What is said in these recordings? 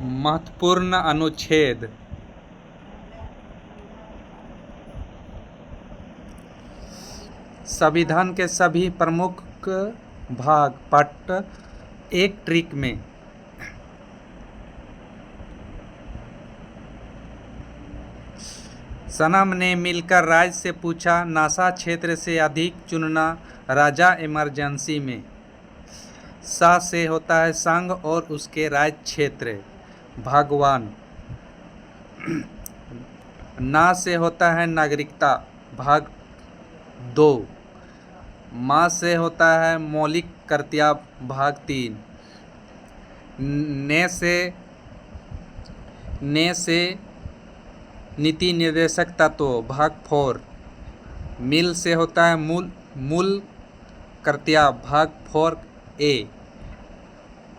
महत्वपूर्ण अनुच्छेद। संविधान के सभी प्रमुख भाग पार्ट एक ट्रिक में सनम ने मिलकर राज्य से पूछा, नासा क्षेत्र से अधिक चुनना राजा इमरजेंसी में। सा से होता है संघ और उसके राज्य क्षेत्र भगवान। ना से होता है नागरिकता भाग 2। माँ से होता है मौलिक कर्तव्य भाग 3। ने से नीति निर्देशक तत्व भाग 4। मिल से होता है मूल कर्तव्य भाग 4A।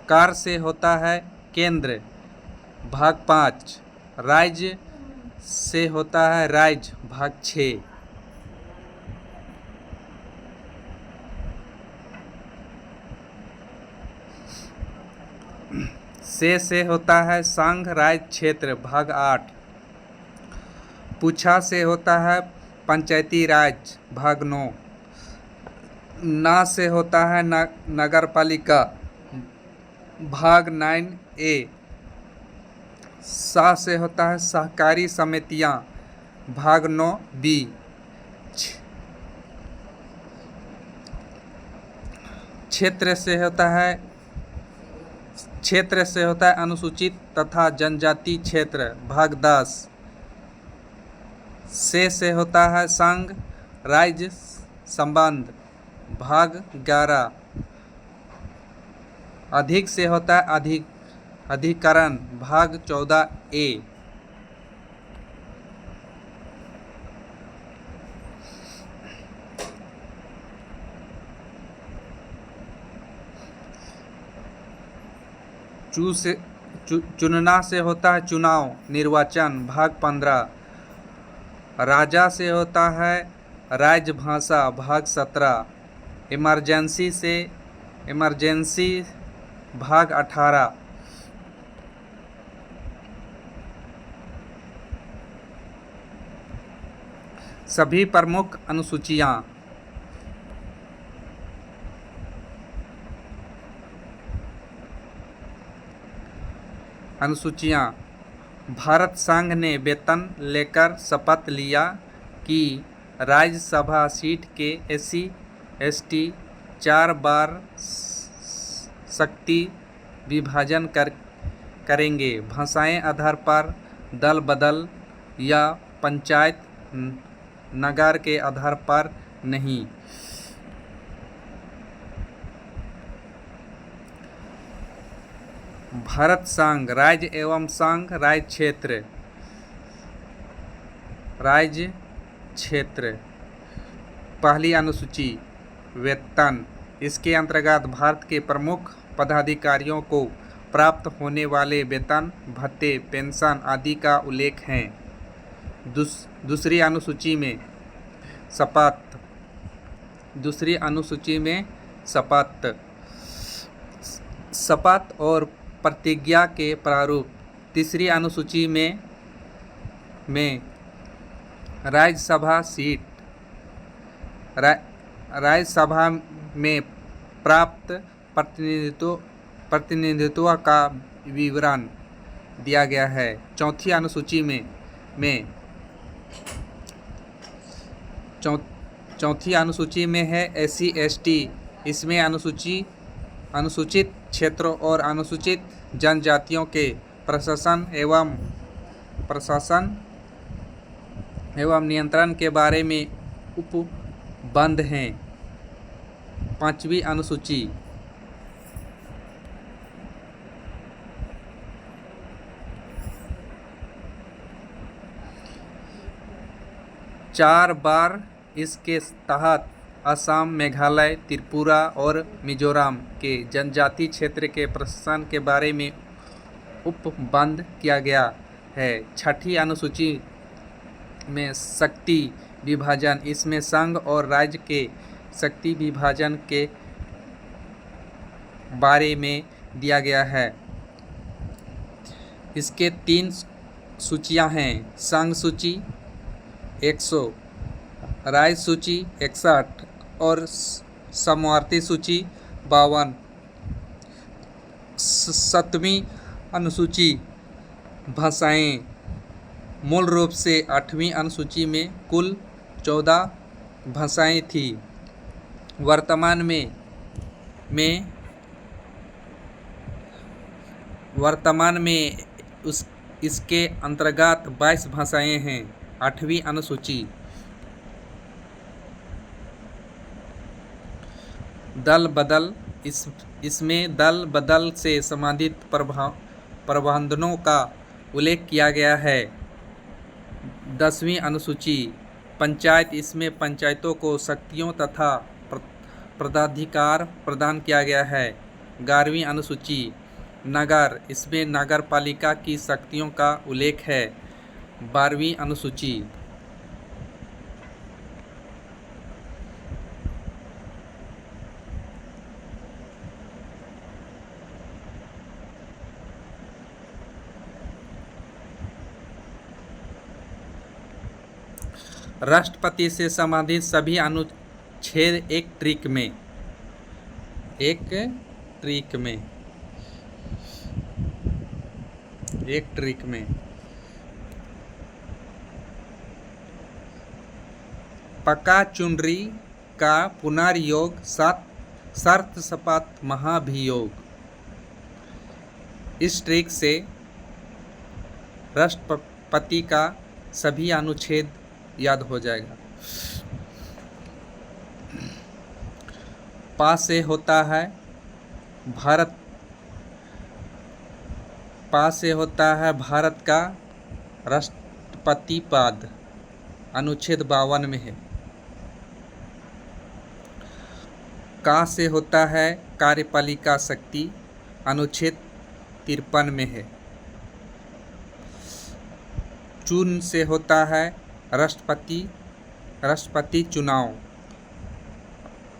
कार से होता है केंद्र भाग 5। राज्य से होता है राज्य भाग 6। से होता है संघ राज्य क्षेत्र भाग 8। पूछा से होता है पंचायती राज भाग 9। ना से होता है नगर पालिका भाग 9A। सा से होता है सहकारी समितियां भाग 9B। क्षेत्र से होता है अनुसूचित तथा जनजाति क्षेत्र भाग 10। से होता है संघ राज्य संबंध भाग 11। अधिक से होता है अधिकरण भाग 14A। चुनना से होता है चुनाव निर्वाचन भाग 15। राजा से होता है राजभाषा भाग 17। इमरजेंसी भाग 18। सभी प्रमुख अनुसूचियां भारत संघ ने वेतन लेकर शपथ लिया कि राज्यसभा सीट के SC/ST 4 बार शक्ति विभाजन करेंगे। भाषाएं आधार पर दल बदल या पंचायत नगर के आधार पर नहीं। भारत संघ राज्य एवं संघ राज्य क्षेत्र। पहली अनुसूची वेतन। इसके अंतर्गत भारत के प्रमुख पदाधिकारियों को प्राप्त होने वाले वेतन भत्ते पेंशन आदि का उल्लेख है। दूसरी अनुसूची में शपथ और प्रतिज्ञा के प्रारूप। तीसरी अनुसूची में राज्यसभा सीट। राज्यसभा में प्राप्त प्रतिनिधित्व का विवरण दिया गया है। चौथी अनुसूची में है SC/ST। इसमें अनुसूचित क्षेत्रों और अनुसूचित जनजातियों के प्रशासन एवं नियंत्रण के बारे में उपबंध हैं। पांचवी अनुसूची चार बार इसके तहत असम, मेघालय, त्रिपुरा और मिजोरम के जनजाति क्षेत्र के प्रशासन के बारे में उपबंध किया गया है। छठी अनुसूची में शक्ति विभाजन। इसमें संघ और राज्य के शक्ति विभाजन के बारे में दिया गया है। इसके 3 सूचियां हैं: संघ सूची 100, राय सूची 61 और समवर्ती सूची 52। 7वीं अनुसूची भाषाएं मूल रूप से 8वीं अनुसूची में कुल 14 भाषाएं थी। वर्तमान में इसके अंतर्गत 22 भाषाएं हैं। 8वीं अनुसूची दल बदल इसमें दल बदल से संबंधित प्रावधानों का उल्लेख किया गया है। 10वीं अनुसूची पंचायत इसमें पंचायतों को शक्तियों तथा पदाधिकार प्रदान किया गया है। 11वीं अनुसूची नगर इसमें नगर पालिका की शक्तियों का उल्लेख है। 12वीं अनुसूची राष्ट्रपति से संबंधित सभी अनुच्छेद एक ट्रिक में पक्का चुनरी का पुनर्योग शर्त शपथ महाभियोग। इस ट्रिक से राष्ट्रपति का सभी अनुच्छेद याद हो जाएगा। पास से होता है भारत का राष्ट्रपति पद, अनुच्छेद 52 में है। का से होता है कार्यपालिका शक्ति, अनुच्छेद 53 में है। चुन से होता है राष्ट्रपति चुनाव,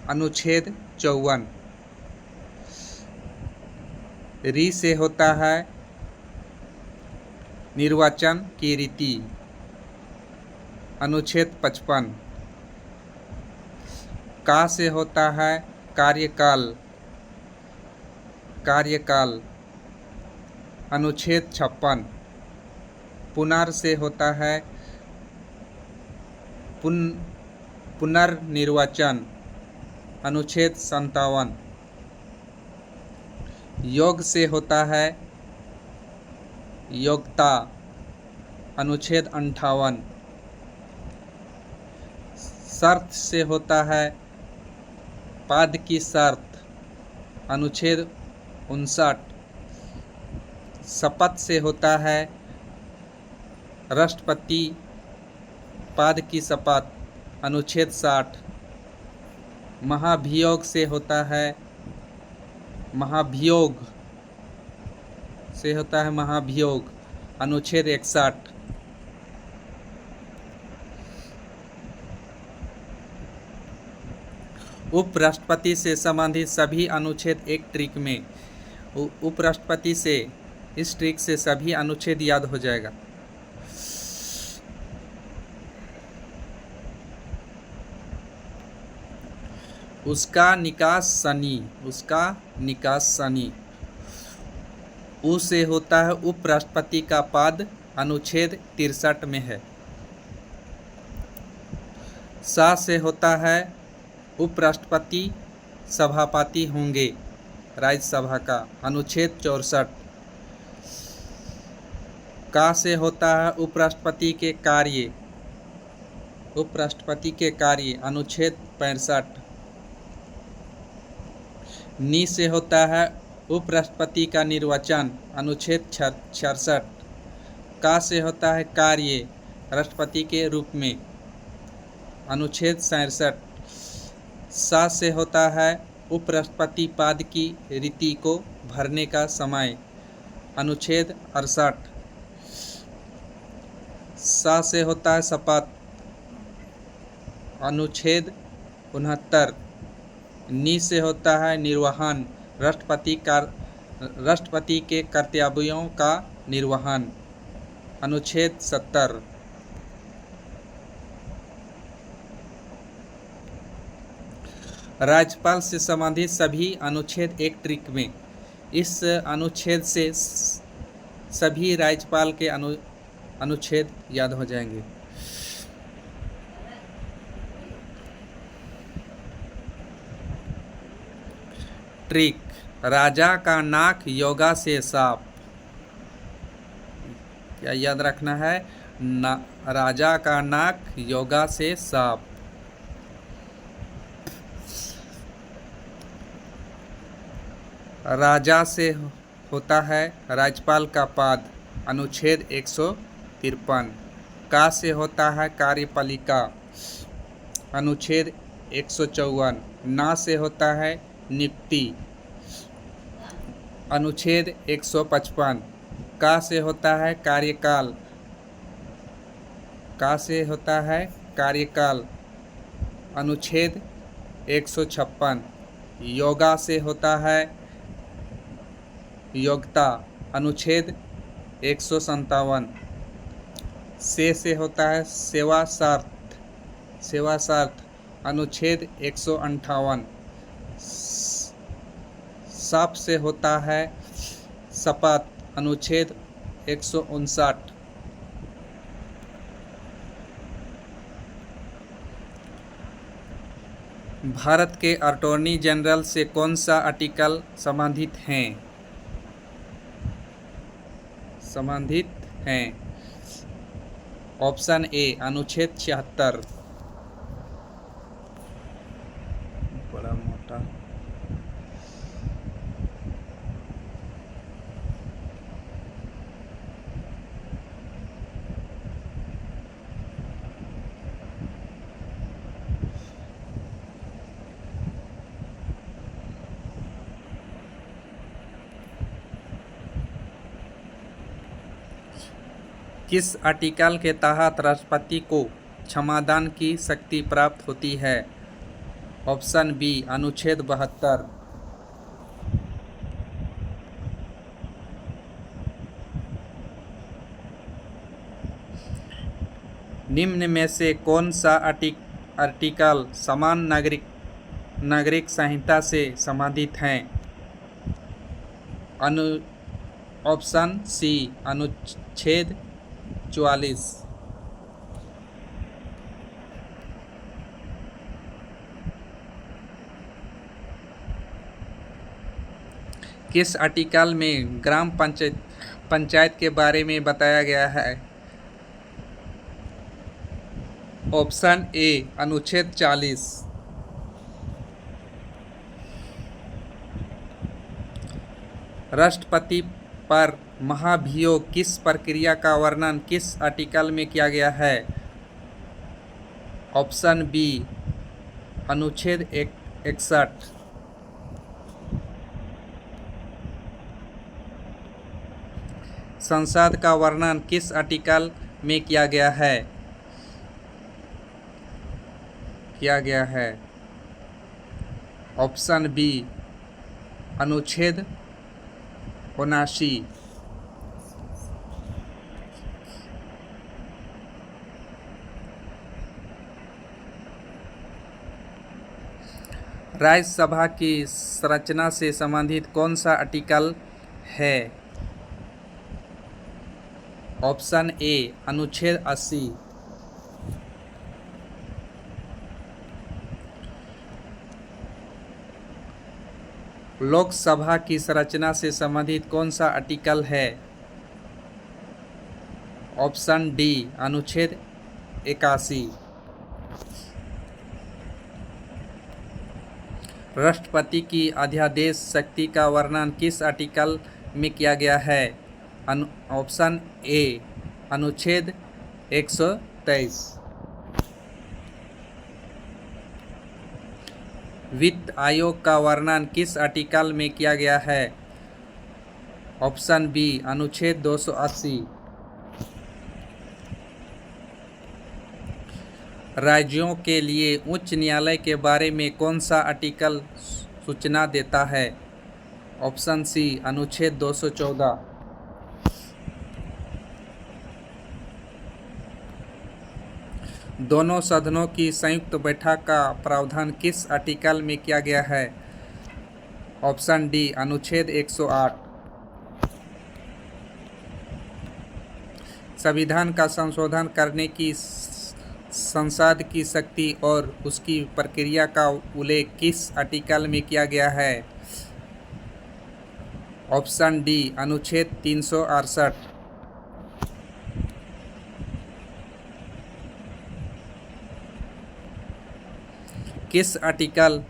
अनुच्छेद 54। री से होता है निर्वाचन की रीति, अनुच्छेद 55। का से होता है कार्यकाल, अनुच्छेद 56। पुनर से होता है पुनर्निर्वाचन, अनुच्छेद 57। योग से होता है योग्यता, अनुच्छेद 58। शर्त से होता है पद की शर्त, अनुच्छेद 59। शपथ से होता है राष्ट्रपति पद की शपथ, अनुच्छेद 60। महाभियोग से होता है महाभियोग, अनुच्छेद 61। उपराष्ट्रपति से संबंधित सभी अनुच्छेद एक ट्रिक में। उपराष्ट्रपति से इस ट्रिक से सभी अनुच्छेद याद हो जाएगा। उसका निकास सनी। उ से होता है उपराष्ट्रपति का पद, अनुच्छेद 63 में है। सा से होता है उपराष्ट्रपति सभापति होंगे राज्यसभा का, अनुच्छेद 64। का से होता है उपराष्ट्रपति के कार्य, अनुच्छेद 65। नी से होता है उपराष्ट्रपति का निर्वाचन, अनुच्छेद 66। का से होता है कार्य राष्ट्रपति के रूप में, अनुच्छेद 67। सा से होता है उपराष्ट्रपति पद की रीति को भरने का समय, अनुच्छेद 68। सा से होता है शपथ, अनुच्छेद 69। नी से होता है निर्वहन राष्ट्रपति के कर्तव्यों का निर्वहन। अनुच्छेद 70। राज्यपाल से संबंधित सभी अनुच्छेद एक ट्रिक में। इस अनुच्छेद से सभी राज्यपाल के अनुच्छेद याद हो जाएंगे। ट्रिक। राजा का नाक योगा से साफ। क्या याद रखना है? राजा का नाक योगा से साफ। राजा से होता है राज्यपाल का पद। अनुच्छेद 153। का से होता है कार्यपालिका। अनुच्छेद 154। ना से होता है नियुक्ति। अनुच्छेद 155। का से होता है कार्यकाल। का से होता है कार्यकाल। अनुच्छेद 156। योगा से होता है योग्यता। अनुच्छेद 157। से होता है सेवा शर्त। सेवा शर्त। अनुच्छेद 158। शप से होता है शपथ। अनुच्छेद 159। भारत के अटॉर्नी जनरल से कौन सा आर्टिकल संबंधित हैं? संबंधित हैं। ऑप्शन ए अनुच्छेद 76। बड़ा मोटा। किस आर्टिकल के तहत राष्ट्रपति को क्षमादान की शक्ति प्राप्त होती है? ऑप्शन बी अनुच्छेद 72। निम्न में से कौन सा आर्टिकल समान नागरिक संहिता से संबंधित है? ऑप्शन सी अनुच्छेद 44। किस आर्टिकल में ग्राम पंचायत के बारे में बताया गया है? ऑप्शन ए अनुच्छेद 40। राष्ट्रपति पर महाभियोग किस प्रक्रिया का वर्णन किस आर्टिकल में किया गया है? ऑप्शन बी अनुच्छेद 61। संसद का वर्णन किस आर्टिकल में किया गया है? ऑप्शन बी अनुच्छेद 79। राज्यसभा की संरचना से संबंधित कौन सा आर्टिकल है? ऑप्शन ए अनुच्छेद 80। लोकसभा की संरचना से संबंधित कौन सा आर्टिकल है? ऑप्शन डी अनुच्छेद 81। राष्ट्रपति की अध्यादेश शक्ति का वर्णन किस आर्टिकल में किया गया है? ऑप्शन ए अनुच्छेद 123। वित्त आयोग का वर्णन किस आर्टिकल में किया गया है? ऑप्शन बी अनुच्छेद 280। राज्यों के लिए उच्च न्यायालय के बारे में कौन सा आर्टिकल सूचना देता है? ऑप्शन सी अनुच्छेद 214। दोनों सदनों की संयुक्त बैठक का प्रावधान किस आर्टिकल में किया गया है? ऑप्शन डी अनुच्छेद 108। संविधान का संशोधन करने की संसद की शक्ति और उसकी प्रक्रिया का उल्लेख किस आर्टिकल में किया गया है? ऑप्शन डी अनुच्छेद 368। किस आर्टिकल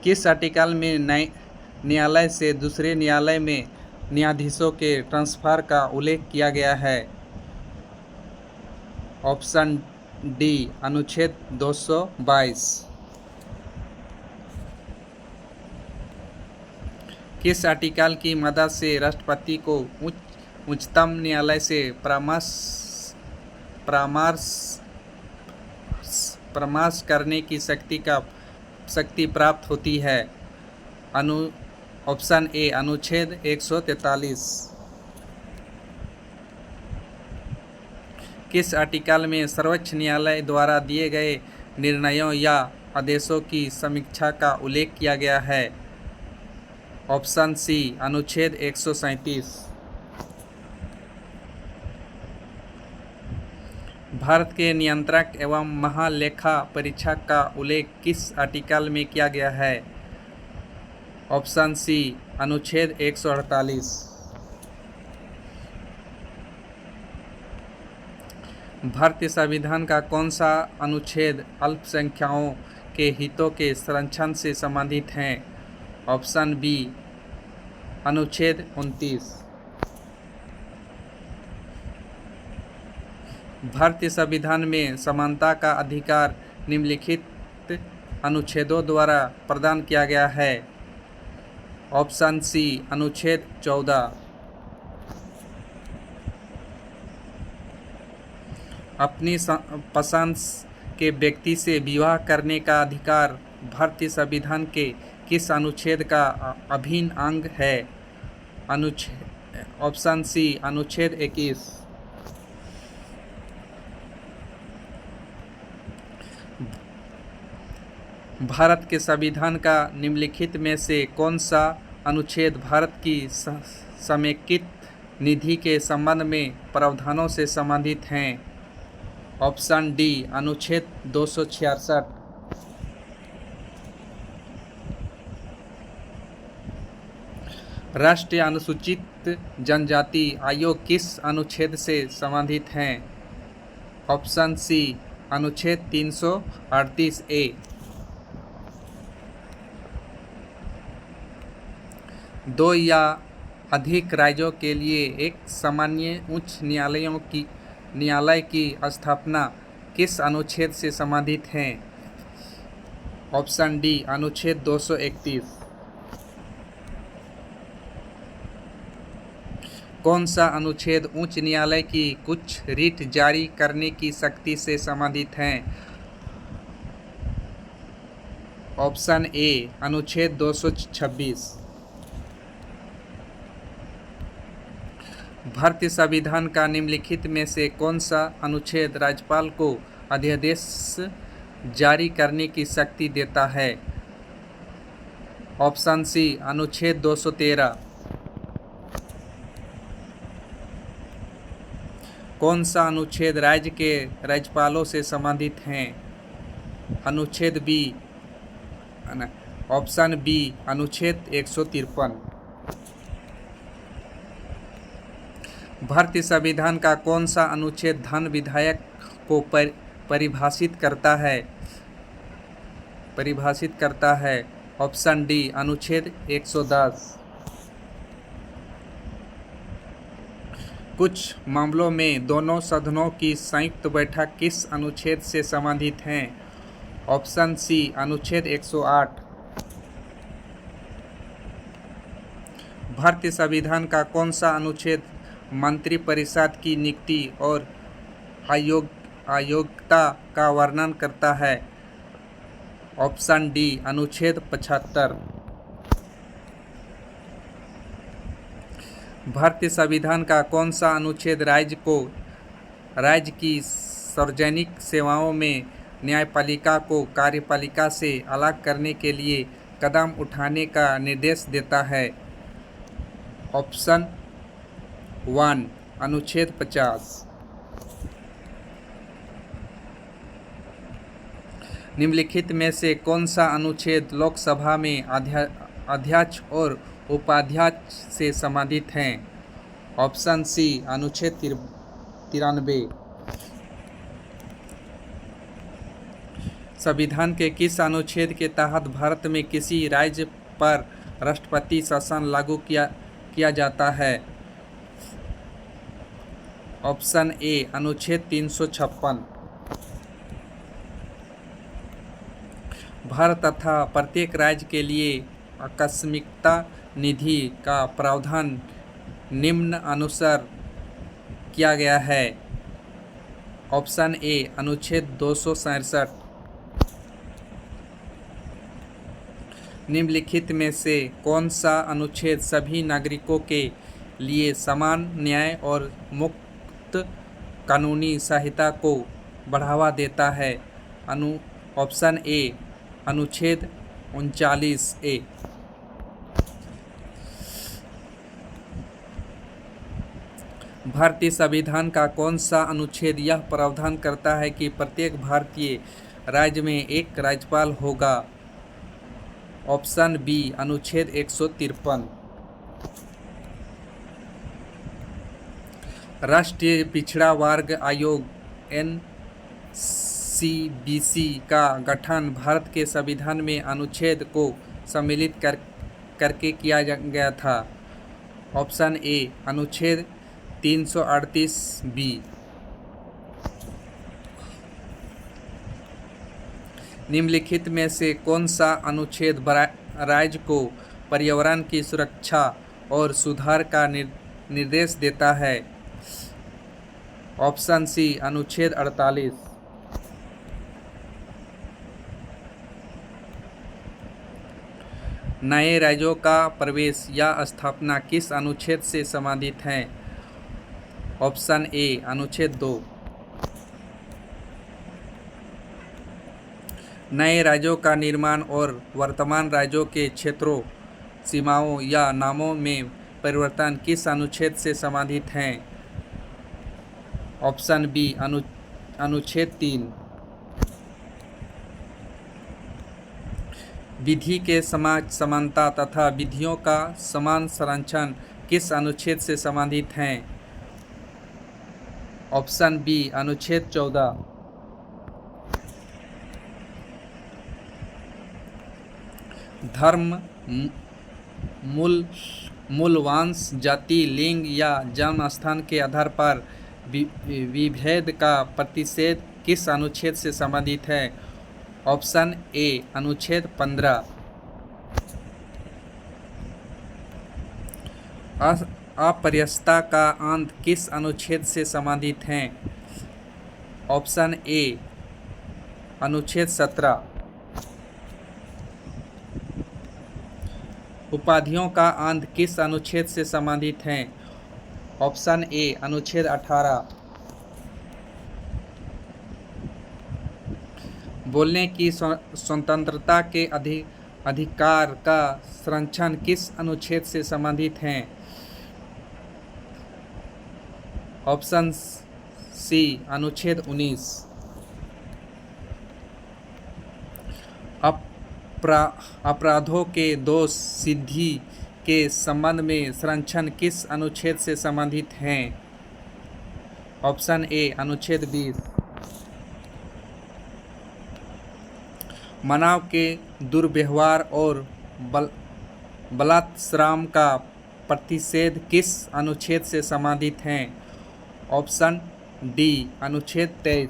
किस आर्टिकल में न्यायालय से दूसरे न्यायालय में न्यायाधीशों के ट्रांसफर का उल्लेख किया गया है? ऑप्शन डी अनुच्छेद 222। किस आर्टिकल की मदद से राष्ट्रपति को उच्चतम न्यायालय से परामर्श करने की शक्ति प्राप्त होती है? ऑप्शन ए अनुच्छेद 143। किस आर्टिकल में सर्वोच्च न्यायालय द्वारा दिए गए निर्णयों या आदेशों की समीक्षा का उल्लेख किया गया है? ऑप्शन सी अनुच्छेद 137। भारत के नियंत्रक एवं महालेखा परीक्षक का उल्लेख किस आर्टिकल में किया गया है? ऑप्शन सी अनुच्छेद 148। भारतीय संविधान का कौन सा अनुच्छेद अल्पसंख्यकों के हितों के संरक्षण से संबंधित है? ऑप्शन बी अनुच्छेद 29। भारतीय संविधान में समानता का अधिकार निम्नलिखित अनुच्छेदों द्वारा प्रदान किया गया है? ऑप्शन सी अनुच्छेद 14। अपनी पसंद के व्यक्ति से विवाह करने का अधिकार भारतीय संविधान के किस अनुच्छेद का अभिन्न अंग है? ऑप्शन सी अनुच्छेद 21। भारत के संविधान का निम्नलिखित में से कौन सा अनुच्छेद भारत की समेकित निधि के संबंध में प्रावधानों से संबंधित हैं? ऑप्शन डी अनुच्छेद 266। राष्ट्रीय अनुसूचित जनजाति आयोग किस अनुच्छेद से संबंधित हैं? ऑप्शन सी अनुच्छेद 338 ए। दो या अधिक राज्यों के लिए एक सामान्य उच्च न्यायालय की स्थापना किस अनुच्छेद से संबंधित है? ऑप्शन डी अनुच्छेद 231। कौन सा अनुच्छेद उच्च न्यायालय की कुछ रिट जारी करने की शक्ति से संबंधित है? ऑप्शन ए अनुच्छेद 226। भारतीय संविधान का निम्नलिखित में से कौन सा अनुच्छेद राज्यपाल को अध्यादेश जारी करने की शक्ति देता है? ऑप्शन सी अनुच्छेद 213। कौन सा अनुच्छेद राज्य के राज्यपालों से संबंधित है? अनुच्छेद बी ऑप्शन बी अनुच्छेद 153। भारतीय संविधान का कौन सा अनुच्छेद धन विधायक को परिभाषित करता है? ऑप्शन डी अनुच्छेद 110। कुछ मामलों में दोनों सदनों की संयुक्त बैठक किस अनुच्छेद से संबंधित है? ऑप्शन सी अनुच्छेद 108। भारतीय संविधान का कौन सा अनुच्छेद मंत्रिपरिषद की नियुक्ति और अयोग्यता का वर्णन करता है? ऑप्शन डी अनुच्छेद 75। भारतीय संविधान का कौन सा अनुच्छेद राज्य की सार्वजनिक सेवाओं में न्यायपालिका को कार्यपालिका से अलग करने के लिए कदम उठाने का निर्देश देता है? ऑप्शन 1 अनुच्छेद 50। निम्नलिखित में से कौन सा अनुच्छेद लोकसभा में अध्यक्ष और उपाध्यक्ष से संबंधित है? ऑप्शन सी अनुच्छेद 93। संविधान के किस अनुच्छेद के तहत भारत में किसी राज्य पर राष्ट्रपति शासन लागू किया जाता है? ऑप्शन ए अनुच्छेद 356। भारत तथा प्रत्येक राज्य के लिए आकस्मिकता निधि का प्रावधान निम्न अनुसार किया गया है। ऑप्शन ए अनुच्छेद 267। निम्नलिखित में से कौन सा अनुच्छेद सभी नागरिकों के लिए समान न्याय और मुक्त कानूनी सहायता को बढ़ावा देता है? ऑप्शन ए अनुच्छेद 39A। भारतीय संविधान का कौन सा अनुच्छेद यह प्रावधान करता है कि प्रत्येक भारतीय राज्य में एक राज्यपाल होगा? ऑप्शन बी अनुच्छेद 153। राष्ट्रीय पिछड़ा वर्ग आयोग NCBC का गठन भारत के संविधान में अनुच्छेद को सम्मिलित करके किया गया था। ऑप्शन ए अनुच्छेद 338B। निम्नलिखित में से कौन सा अनुच्छेद राज्य को पर्यावरण की सुरक्षा और सुधार का निर्देश देता है? ऑप्शन सी अनुच्छेद 48। नए राज्यों का प्रवेश या स्थापना किस अनुच्छेद से संबंधित है? ऑप्शन ए अनुच्छेद 2। नए राज्यों का निर्माण और वर्तमान राज्यों के क्षेत्रों, सीमाओं या नामों में परिवर्तन किस अनुच्छेद से संबंधित है? ऑप्शन बी अनुच्छेद 3। विधि के समानता तथा विधियों का समान संरक्षण किस अनुच्छेद से संबंधित है? ऑप्शन बी अनुच्छेद 14। धर्म, मूल वंश, जाति, लिंग या जन्म स्थान के आधार पर विभेद का प्रतिषेध किस अनुच्छेद से संबंधित है? ऑप्शन ए अनुच्छेद 15। अपर्याप्तता का अंत किस अनुच्छेद से संबंधित है? ऑप्शन ए अनुच्छेद 17। उपाधियों का अंत किस अनुच्छेद से संबंधित है? ऑप्शन ए अनुच्छेद 18। बोलने की स्वतंत्रता के अधिकार का संरक्षण किस अनुच्छेद से संबंधित है? ऑप्शन सी अनुच्छेद 19। अपराधों के दोष सिद्धि के संबंध में संरक्षण किस अनुच्छेद से संबंधित हैं? ऑप्शन ए अनुच्छेद 20। मानव के दुर्व्यवहार और बलात्कार का प्रतिषेध किस अनुच्छेद से संबंधित हैं? ऑप्शन डी अनुच्छेद 23।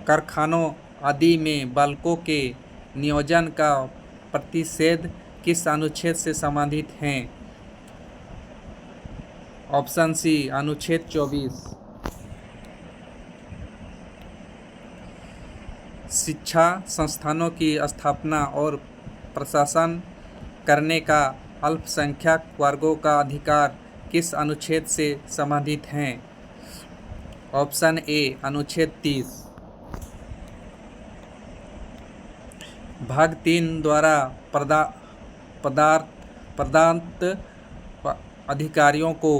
कारखानों आदि में बालकों के नियोजन का प्रतिषेध किस अनुच्छेद से संबंधित हैं? ऑप्शन सी अनुच्छेद 24। शिक्षा संस्थानों की स्थापना और प्रशासन करने का अल्पसंख्यक वर्गों का अधिकार किस अनुच्छेद से संबंधित हैं? ऑप्शन ए अनुच्छेद 30। भाग 3 द्वारा प्रदत्त अधिकारियों को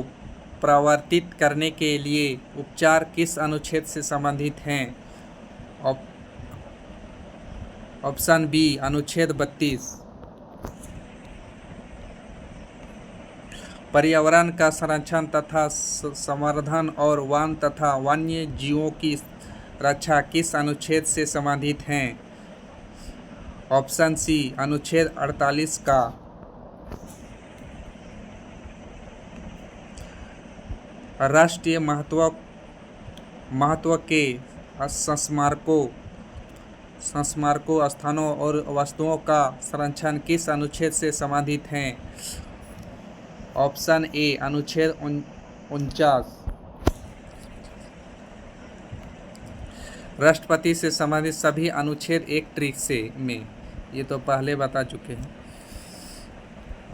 प्रवर्तित करने के लिए उपचार किस अनुच्छेद से संबंधित हैं? ऑप्शन बी अनुच्छेद 32। पर्यावरण का संरक्षण तथा संवर्धन और वन तथा वन्य जीवों की रक्षा किस अनुच्छेद से संबंधित हैं? ऑप्शन सी अनुच्छेद 48 का। राष्ट्रीय महत्व के स्मारकों स्थानों और वस्तुओं का संरक्षण किस अनुच्छेद से संबंधित हैं? ऑप्शन ए अनुच्छेद 49। राष्ट्रपति से संबंधित सभी अनुच्छेद एक ट्रिक से में, ये तो पहले बता चुके हैं।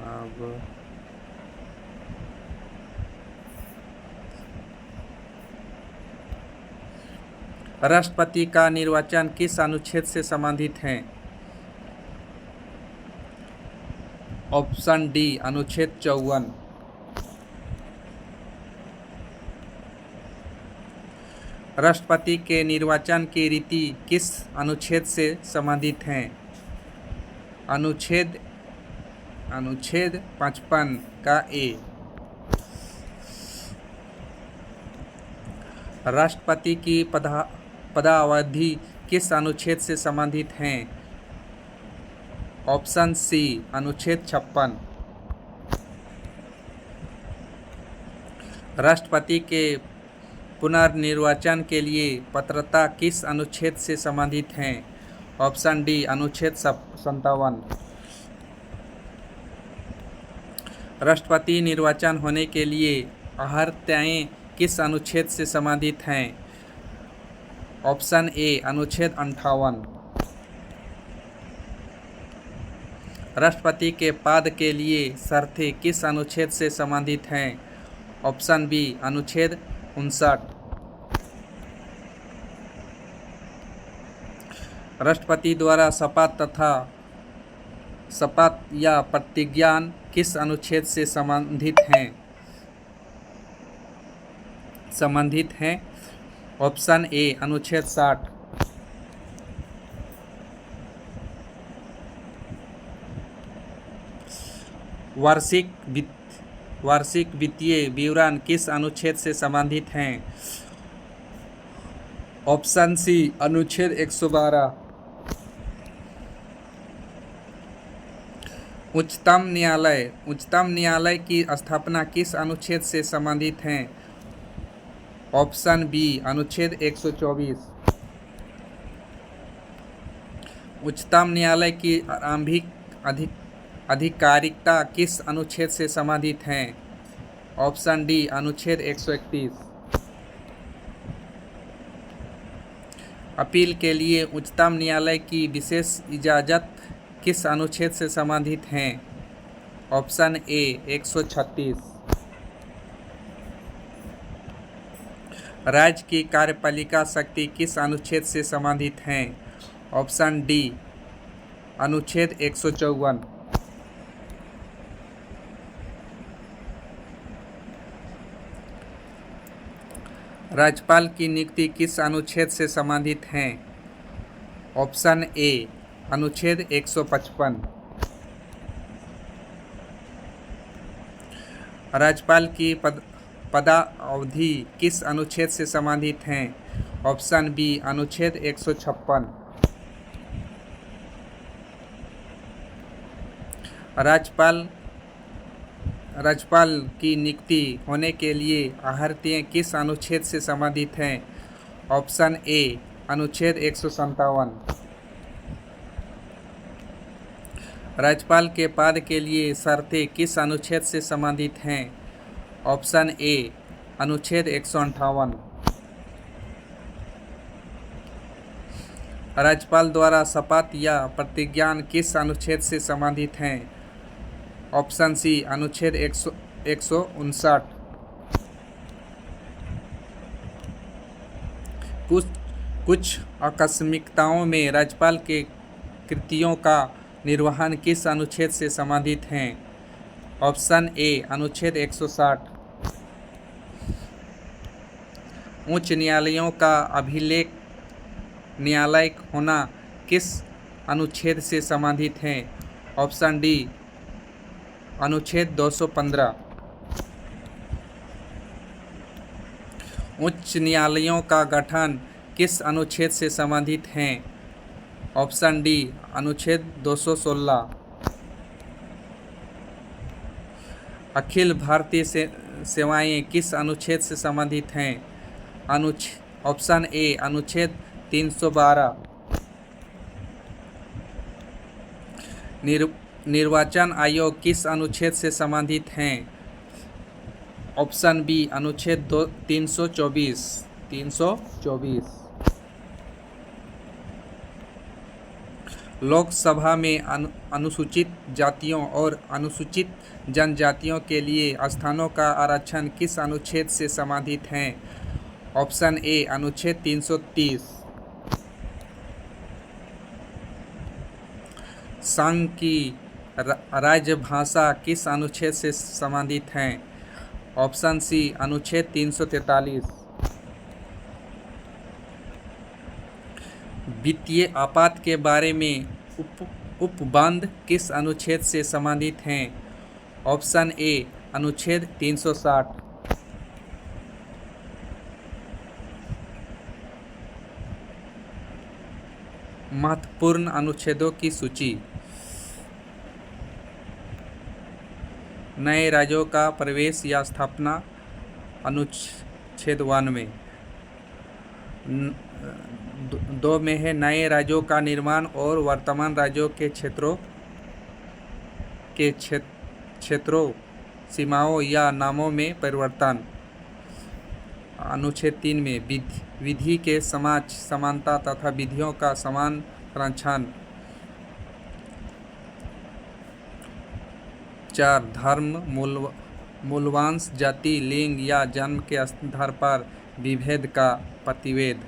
अब राष्ट्रपति का निर्वाचन किस अनुच्छेद से संबंधित है? ऑप्शन डी अनुच्छेद 54। राष्ट्रपति के निर्वाचन की रीति किस अनुच्छेद से संबंधित हैं? अनुच्छेद 55 का ए। राष्ट्रपति की पदावधि किस अनुच्छेद से संबंधित हैं? ऑप्शन सी अनुच्छेद 56। राष्ट्रपति के पुनर्निर्वाचन के लिए पात्रता किस अनुच्छेद से संबंधित हैं? ऑप्शन डी अनुच्छेद 57। राष्ट्रपति निर्वाचन होने के लिए अर्हताएं किस अनुच्छेद से संबंधित हैं? ऑप्शन ए अनुच्छेद 58। राष्ट्रपति के पद के लिए शर्तें किस अनुच्छेद से संबंधित हैं? ऑप्शन बी अनुच्छेद 59। राष्ट्रपति द्वारा शपथ या प्रतिज्ञा किस अनुच्छेद से संबंधित हैं? ऑप्शन ए अनुच्छेद 60। वार्षिक वित्तीय विवरण किस अनुच्छेद से संबंधित हैं? ऑप्शन सी अनुच्छेद 112। उच्चतम न्यायालय की स्थापना किस अनुच्छेद से संबंधित है? ऑप्शन बी अनुच्छेद 124। उच्चतम न्यायालय की आरंभिक आधिकारिकता किस अनुच्छेद से संबंधित है? ऑप्शन डी अनुच्छेद 131। अपील के लिए उच्चतम न्यायालय की विशेष इजाज़त किस अनुच्छेद से संबंधित हैं? Option A 136। राज्य की कार्यपालिका शक्ति किस अनुच्छेद से संबंधित हैं? ऑप्शन डी अनुच्छेद 154। राज्यपाल की नियुक्ति किस अनुच्छेद से संबंधित है? ऑप्शन ए अनुच्छेद 155। राज्यपाल की पदावधि किस अनुच्छेद से संबंधित है? ऑप्शन बी अनुच्छेद 156। राज्यपाल की नियुक्ति होने के लिए अहर्तियाँ किस अनुच्छेद से संबंधित हैं? ऑप्शन ए अनुच्छेद 157। राज्यपाल के पद के लिए शर्तें किस अनुच्छेद से संबंधित हैं? ऑप्शन ए अनुच्छेद 158। राज्यपाल द्वारा शपथ या प्रतिज्ञा किस अनुच्छेद से संबंधित हैं? ऑप्शन सी अनुच्छेद 159। कुछ आकस्मिकताओं में राज्यपाल के कृतियों का निर्वहन किस अनुच्छेद से संबंधित हैं? ऑप्शन ए अनुच्छेद 160। उच्च न्यायालयों का अभिलेख न्यायालय होना किस अनुच्छेद से संबंधित है? ऑप्शन डी अनुच्छेद 215। उच्च न्यायालयों का गठन किस अनुच्छेद से संबंधित है? ऑप्शन डी अनुच्छेद 216। अखिल भारतीय सेवाएं किस अनुच्छेद से संबंधित हैं? ऑप्शन ए अनुच्छेद 312। निर्वाचन आयोग किस अनुच्छेद से संबंधित हैं? ऑप्शन बी अनुच्छेद 324। लोकसभा में अनुसूचित जातियों और अनुसूचित जनजातियों के लिए स्थानों का आरक्षण किस अनुच्छेद से संबंधित है? ऑप्शन ए अनुच्छेद 330। संघ की राजभाषा किस अनुच्छेद से संबंधित है? ऑप्शन सी अनुच्छेद 343। वित्तीय आपात के बारे में उपबंध किस अनुच्छेद से संबंधित हैं? ऑप्शन ए अनुच्छेद 360। महत्वपूर्ण अनुच्छेदों की सूची। नए राज्यों का प्रवेश या स्थापना अनुच्छेद 92। 2 में है नए राज्यों का निर्माण और वर्तमान राज्यों के क्षेत्रों सीमाओं या नामों में परिवर्तन। अनुच्छेद 3 में विधि के समाज समानता तथा विधियों का समान संरक्षण। 4 धर्म मूलवंश जाति लिंग या जन्म के आधार पर विभेद का प्रतिषेध।